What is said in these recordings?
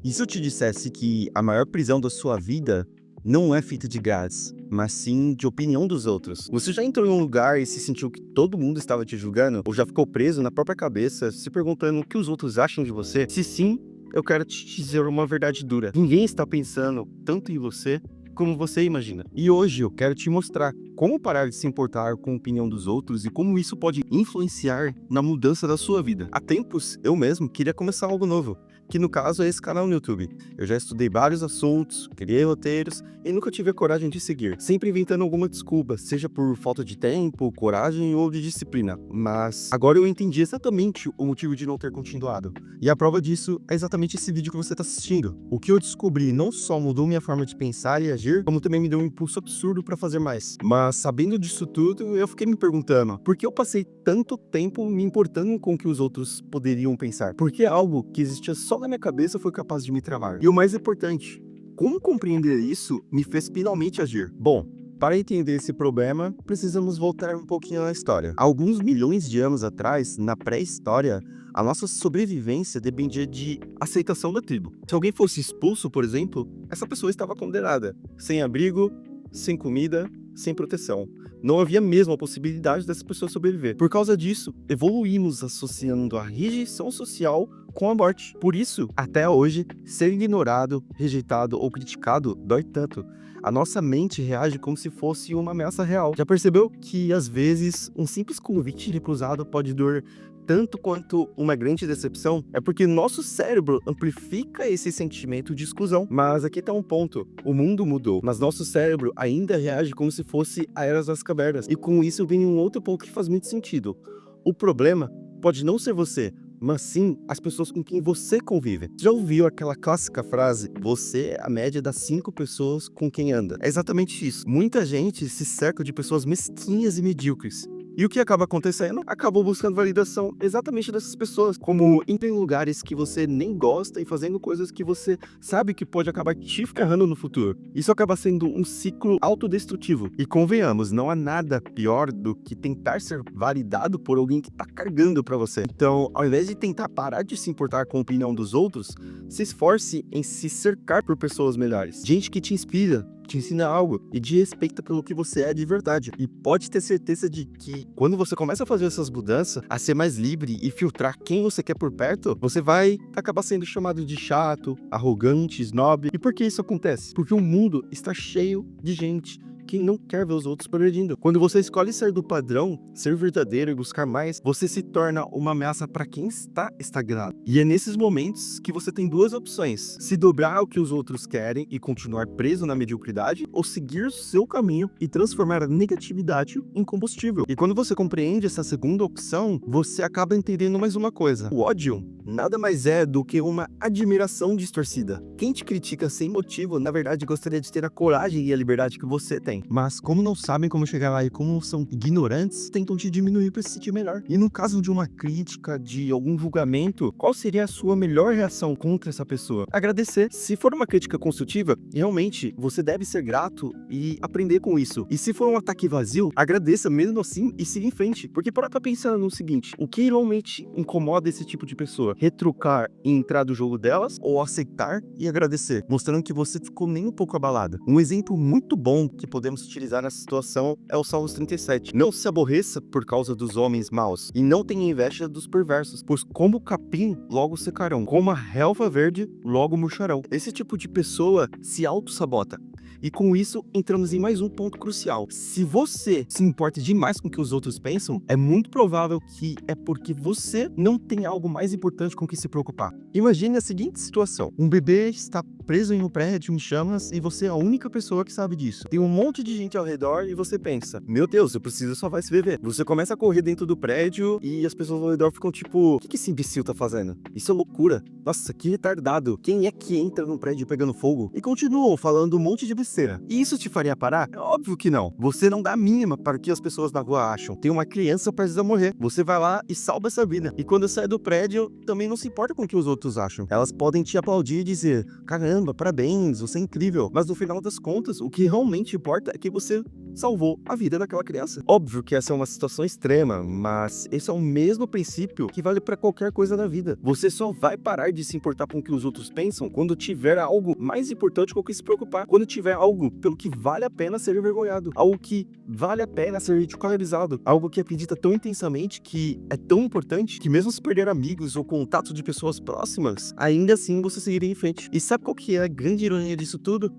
E se eu te dissesse que a maior prisão da sua vida não é feita de gás, mas sim de opinião dos outros? Você já entrou em um lugar e se sentiu que todo mundo estava te julgando? Ou já ficou preso na própria cabeça, se perguntando o que os outros acham de você? Se sim, eu quero te dizer uma verdade dura. Ninguém está pensando tanto em você como você imagina. E hoje eu quero te mostrar como parar de se importar com a opinião dos outros e como isso pode influenciar na mudança da sua vida. Há tempos, eu mesmo queria começar algo novo, que no caso é esse canal no YouTube. Eu já estudei vários assuntos, criei roteiros e nunca tive a coragem de seguir, sempre inventando alguma desculpa, seja por falta de tempo, coragem ou de disciplina. Mas agora eu entendi exatamente o motivo de não ter continuado. E a prova disso é exatamente esse vídeo que você está assistindo. O que eu descobri não só mudou minha forma de pensar e agir, como também me deu um impulso absurdo para fazer mais. Mas sabendo disso tudo, eu fiquei me perguntando, por que eu passei tanto tempo me importando com o que os outros poderiam pensar? Porque algo que existia só na minha cabeça foi capaz de me travar. E o mais importante, como compreender isso me fez finalmente agir? Bom, para entender esse problema, precisamos voltar um pouquinho na história. Há alguns milhões de anos atrás, na pré-história, a nossa sobrevivência dependia de aceitação da tribo. Se alguém fosse expulso, por exemplo, essa pessoa estava condenada, sem abrigo, sem comida, sem proteção. Não havia mesmo a possibilidade dessa pessoa sobreviver. Por causa disso, evoluímos associando a rejeição social com a morte. Por isso, até hoje, ser ignorado, rejeitado ou criticado dói tanto. A nossa mente reage como se fosse uma ameaça real. Já percebeu que, às vezes, um simples convite recusado pode doer tanto quanto uma grande decepção? É porque nosso cérebro amplifica esse sentimento de exclusão. Mas aqui tá um ponto. O mundo mudou, mas nosso cérebro ainda reage como se fosse a Era das Cavernas. E com isso vem um outro ponto que faz muito sentido. O problema pode não ser você, mas sim as pessoas com quem você convive. Já ouviu aquela clássica frase, você é a média das 5 pessoas com quem anda? É exatamente isso. Muita gente se cerca de pessoas mesquinhas e medíocres. E o que acaba acontecendo? Acabou buscando validação exatamente dessas pessoas, como indo em lugares que você nem gosta e fazendo coisas que você sabe que pode acabar te ferrando no futuro. Isso acaba sendo um ciclo autodestrutivo. E convenhamos, não há nada pior do que tentar ser validado por alguém que tá cagando pra você. Então, ao invés de tentar parar de se importar com a opinião dos outros, se esforce em se cercar por pessoas melhores. Gente que te inspira, te ensina algo e te respeita pelo que você é de verdade. E pode ter certeza de que quando você começa a fazer essas mudanças, a ser mais livre e filtrar quem você quer por perto, você vai acabar sendo chamado de chato, arrogante, snob. E por que isso acontece? Porque o mundo está cheio de gente que não quer ver os outros progredindo. Quando você escolhe ser do padrão, ser verdadeiro e buscar mais, você se torna uma ameaça para quem está estagnado. E é nesses momentos que você tem duas opções: se dobrar ao que os outros querem e continuar preso na mediocridade, ou seguir o seu caminho e transformar a negatividade em combustível. E quando você compreende essa segunda opção, você acaba entendendo mais uma coisa: o ódio nada mais é do que uma admiração distorcida. Quem te critica sem motivo, na verdade, gostaria de ter a coragem e a liberdade que você tem. Mas como não sabem como chegar lá e como são ignorantes, tentam te diminuir para se sentir melhor. E no caso de uma crítica, de algum julgamento, qual seria a sua melhor reação contra essa pessoa? Agradecer. Se for uma crítica construtiva, realmente você deve ser grato e aprender com isso. E se for um ataque vazio, agradeça mesmo assim e siga em frente. Porque para pra pensar no seguinte: o que realmente incomoda esse tipo de pessoa? Retrucar e entrar do jogo delas, ou aceitar e agradecer, mostrando que você ficou nem um pouco abalada. Um exemplo muito bom que podemos utilizar nessa situação é o Salmos 37. Não se aborreça por causa dos homens maus, e não tenha inveja dos perversos, pois como o capim logo secarão, como a relva verde logo murcharão. Esse tipo de pessoa se auto-sabota. E com isso, entramos em mais um ponto crucial. Se você se importa demais com o que os outros pensam, é muito provável que é porque você não tem algo mais importante com o que se preocupar. Imagine a seguinte situação: um bebê está preso em um prédio em chamas e você é a única pessoa que sabe disso. Tem um monte de gente ao redor e você pensa: meu Deus, eu preciso salvar esse bebê. Você começa a correr dentro do prédio e as pessoas ao redor ficam tipo: o que esse imbecil tá fazendo? Isso é loucura. Nossa, que retardado. Quem é que entra num prédio pegando fogo? E continuam falando um monte de besteira. E isso te faria parar? É óbvio que não. Você não dá a mínima para o que as pessoas na rua acham. Tem uma criança prestes a morrer. Você vai lá e salva essa vida. E quando sai do prédio, também não se importa com o que os outros acham. Elas podem te aplaudir e dizer: caramba, parabéns, você é incrível. Mas no final das contas, o que realmente importa é que você salvou a vida daquela criança. Óbvio que essa é uma situação extrema, mas esse é o mesmo princípio que vale para qualquer coisa na vida. Você só vai parar de se importar com o que os outros pensam quando tiver algo mais importante com o que se preocupar. Quando tiver algo pelo que vale a pena ser envergonhado. Algo que vale a pena ser ridicularizado. Algo que acredita tão intensamente que é tão importante que mesmo se perder amigos ou contato de pessoas próximas, ainda assim você seguiria em frente. E sabe qual que é a grande ironia disso tudo?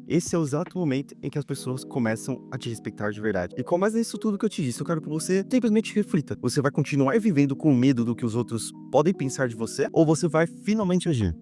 Esse é o exato momento em que as pessoas começam a te respeitar de verdade. E com mais nisso tudo que eu te disse, eu quero que você simplesmente reflita. Você vai continuar vivendo com medo do que os outros podem pensar de você? Ou você vai finalmente agir?